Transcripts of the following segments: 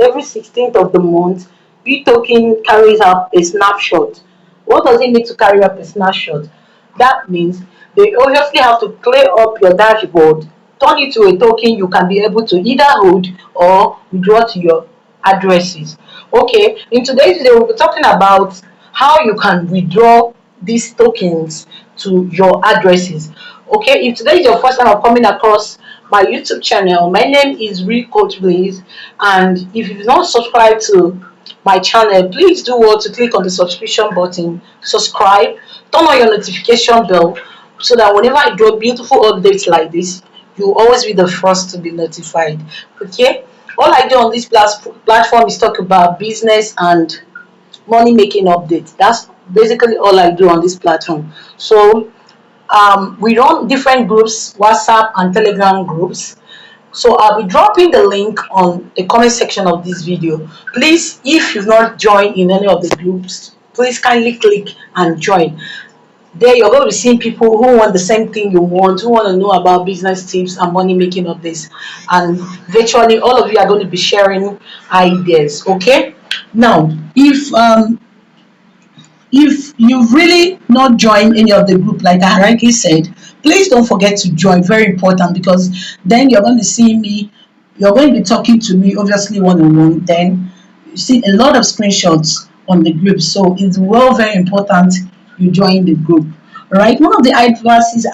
every 16th of the month, BitToken carries out a snapshot. What does it mean to carry up a snapshot? That means they obviously have to clear up your dashboard, turn it to a token you can be able to either hold or withdraw to your addresses. Okay, in today's video, we'll be talking about how you can withdraw these tokens to your addresses. Okay, if today is your first time of coming across my YouTube channel, my name is Real Coach Blaze, and if you've not subscribed to my channel, please do well to click on the subscription button, subscribe, turn on your notification bell so that whenever I drop beautiful updates like this, you'll always be the first to be notified. Okay, all I do on this platform is talk about business and money making updates. That's basically all I do on this platform. So we run different groups, WhatsApp and Telegram groups. So I'll be dropping the link on the comment section of this video. Please, if you've not joined in any of the groups, please kindly click and join. There you're going to be seeing people who want the same thing you want, who want to know about business tips and money making updates, and virtually all of you are going to be sharing ideas. Okay, now if you've really not joined any of the group, like I rightly said, please don't forget to join. Very important, because then you're going to see me, you're going to be talking to me, obviously one-on-one. Then you see a lot of screenshots on the group, so it's very important you join the group. All right, one of the advices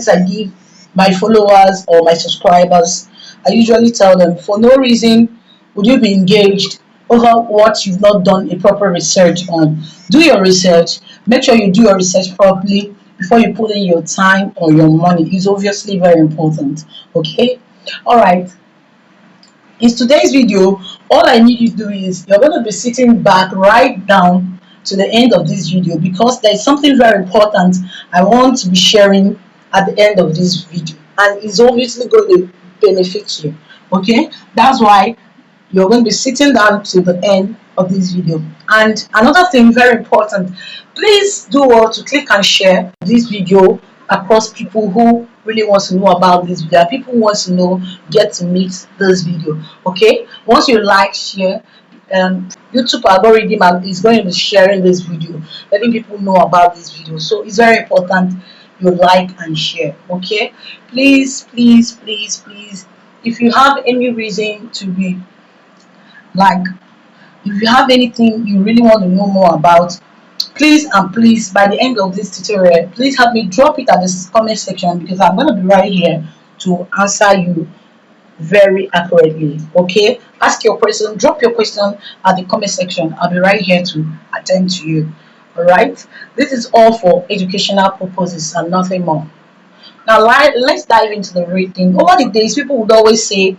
I give my followers or my subscribers, I usually tell them, for no reason would you be engaged over what you've not done a proper research on. Do your research. Make sure you do your research properly before you put in your time or your money. It's obviously very important. Okay, all right. In today's video, all I need you to do is you're going to be sitting back right down to the end of this video, because there's something very important I want to be sharing at the end of this video, and it's obviously going to benefit you. Okay, that's why you're going to be sitting down to the end of this video. And another thing very important, please do well to click and share this video across people who really want to know about this video, people who want to know, get to meet this video. Okay, once you like, share, YouTube algorithm is going to be sharing this video, letting people know about this video. So it's very important you like and share. Okay, please, if you have any reason to be like, if you have anything you really want to know more about, please by the end of this tutorial, please help me drop it at the comment section, because I'm going to be right here to answer you very accurately. Okay, ask your question, drop your question at the comment section. I'll be right here to attend to you. All right, this is all for educational purposes and nothing more. Now let's dive into the real thing. Over the days, people would always say,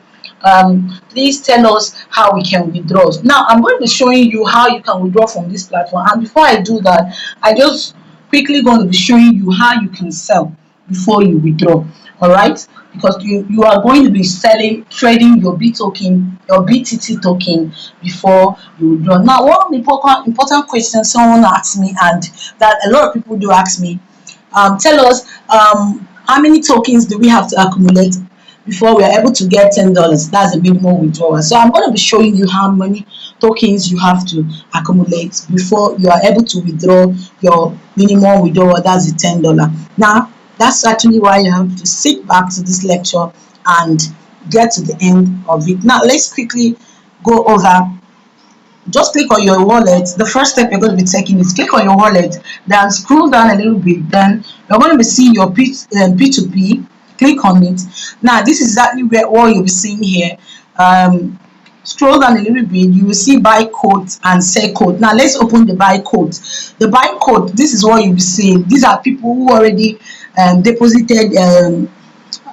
please tell us how we can withdraw. Now I'm going to be showing you how you can withdraw from this platform, and before I do that, I just quickly going to be showing you how you can sell before you withdraw. All right, because you are going to be trading your BitToken, your BTT token, before you withdraw. Now, one important question someone asked me, and that a lot of people do ask me, tell us how many tokens do we have to accumulate before we are able to get $10? That's a minimum withdrawal. So I'm going to be showing you how many tokens you have to accumulate before you are able to withdraw your minimum withdrawal. That's the $10. Now that's actually why you have to sit back to this lecture and get to the end of it. Now let's quickly go over. Just click on your wallet. The first step you're going to be taking is click on your wallet, then scroll down a little bit, then you're going to be seeing your P2P. Click on it. Now this is exactly what you'll be seeing here. Scroll down a little bit, you will see buy code and sell code. Now let's open the buy code. The buy code, this is what you'll be seeing. These are people who already deposited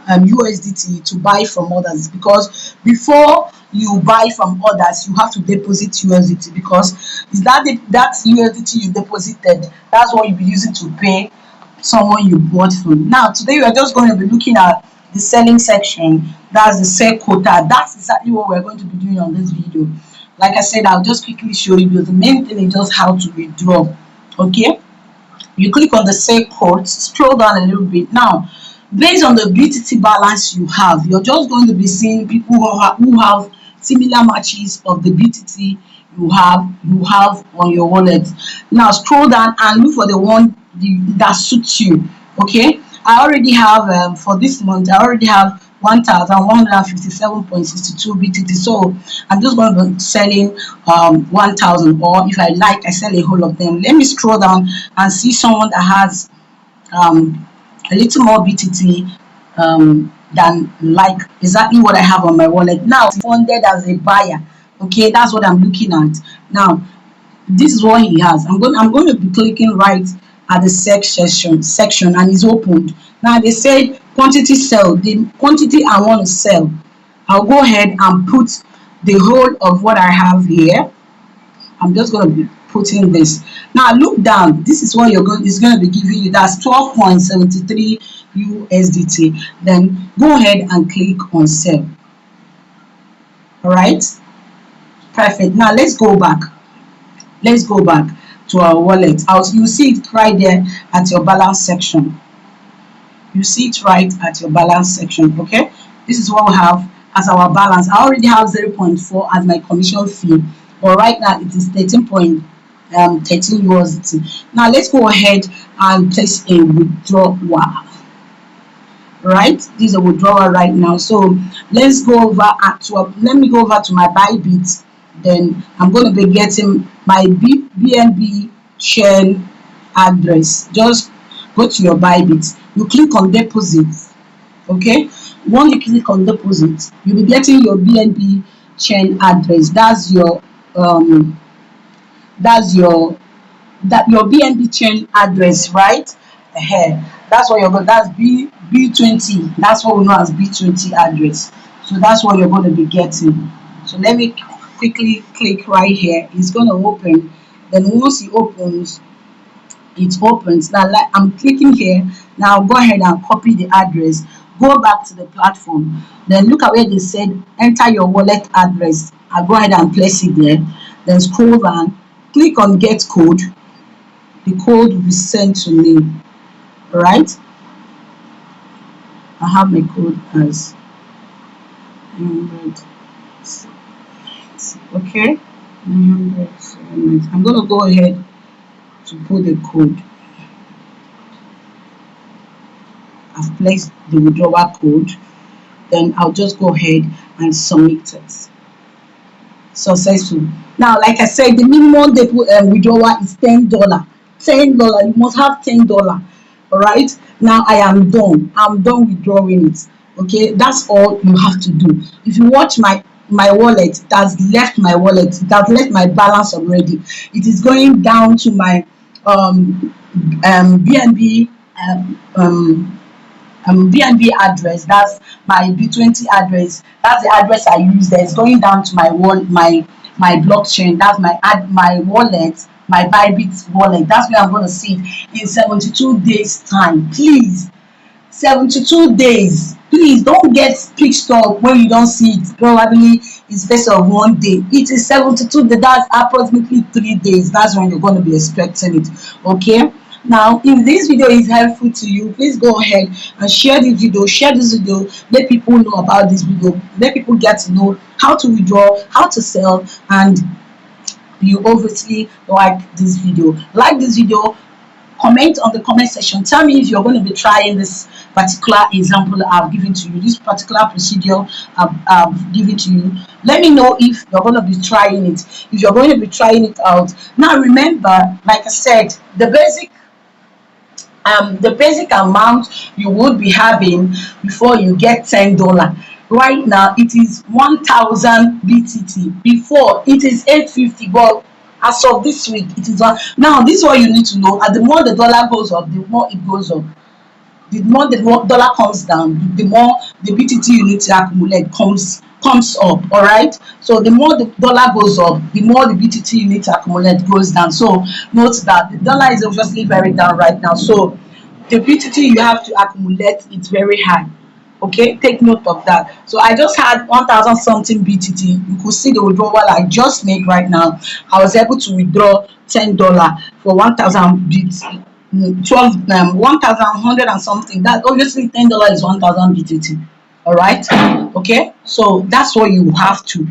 USDT to buy from others, because before you buy from others you have to deposit USDT, because is that USDT you deposited, that's what you'll be using to pay someone you bought from. Now today we are just going to be looking at the selling section. That's the sell quota. That's exactly what we're going to be doing on this video. Like I said, I'll just quickly show you. The main thing is just how to withdraw. Okay, you click on the sell quote, scroll down a little bit. Now based on the BTT balance you have, you're just going to be seeing people who have similar matches of the BTC you have on your wallet. Now scroll down and look for the one that suits you. Okay, I already have for this month I already have 1157.62 BTC. So I'm just going to be selling 1000, or if I like I sell a whole of them. Let me scroll down and see someone that has um a little more BTT than like exactly what I have on my wallet. Now funded as a buyer. Okay, that's what I'm looking at. Now this is what he has. I'm going to be clicking right at the section and it's opened. Now they said quantity sell. The quantity I want to sell, I'll go ahead and put the whole of what I have here. I'm just going to be putting this. Now look down. This is what is going to be giving you. That's 12.73 USDT. Then go ahead and click on sell. All right. Perfect. Now let's go back. Let's go back to our wallet. You see it right there at your balance section. You see it right at your balance section. Okay. This is what we have as our balance. I already have 0.4 as my commission fee, but right now it is 13.13 USDT. Now let's go ahead and place a withdrawal. Right, this is a withdrawal right now. So let's go over let me go over to my Bybit. Then I'm going to be getting my BNB chain address. Just go to your Bybit, you click on deposit. Okay, once you click on deposit, you'll be getting your BNB chain address. That's your BNB chain address, right? That's what you're going. That's B20. That's what we know as B20 address. So that's what you're going to be getting. So let me quickly click right here. It's going to open. Then once it opens, now like I'm clicking here. Now go ahead and copy the address. Go back to the platform. Then look at where they said enter your wallet address. I'll go ahead and place it there. Then scroll down, click on get code. The code will be sent to me. Right, I have my code as 900. Okay, 900. I'm going to go ahead to put the code. I've placed the withdrawal code. Then I'll just go ahead and submit it. Successful. Now like I said, the minimum withdrawal is $10. You must have $10. All right, now I am done. I'm done withdrawing it. Okay, that's all you have to do. If you watch my wallet, it has left my wallet. It has left my balance already. It is going down to my BNB BNB address. That's my B20 address. That's the address I use there. It's going down to my blockchain. That's my wallet, my Bybit wallet. That's where I'm going to see it in 72 days time. Please, 72 days. Please don't get pissed off when you don't see it. Probably it's space of 1 day. It is 72 days. That's approximately 3 days. That's when you're going to be expecting it. Okay. Now, if this video is helpful to you, please go ahead and share this video. Share this video. Let people know about this video. Let people get to know how to withdraw, how to sell, and you obviously like this video. Like this video, comment on the comment section. Tell me if you're going to be trying this particular example I've given to you, this particular procedure I've given to you. Let me know if you're going to be trying it, if you're going to be trying it out. Now remember, like I said, the basic amount you would be having before you get $10. Right now it is 1000 BTT. Before it is 850, but as of this week it is one. Now this is what you need to know. At the more the dollar goes up, the more it goes up. The more the dollar comes down, the more the BTT you need to accumulate comes up. All right, so the more the dollar goes up, the more the BTT you need to accumulate goes down. So note that the dollar is obviously very down right now, so the BTT you have to accumulate is very high. Okay, take note of that. So I just had 1000 something BTT. You could see the withdrawal I just made right now. I was able to withdraw $10 for 1000 BTT. 1100 and something. That obviously $10 is 1000 BTT. All right, okay, so that's what you have to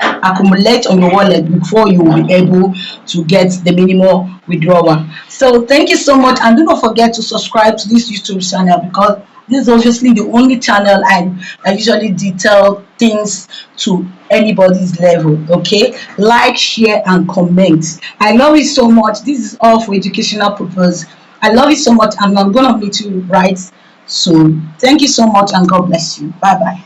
accumulate on your wallet before you will be able to get the minimum withdrawal. So thank you so much, and do not forget to subscribe to this YouTube channel, because this is obviously the only channel I usually detail things to anybody's level. Okay, like, share, and comment. I love it so much. This is all for educational purpose. I love it so much, and I'm gonna meet you right soon. Thank you so much, and God bless you. Bye bye.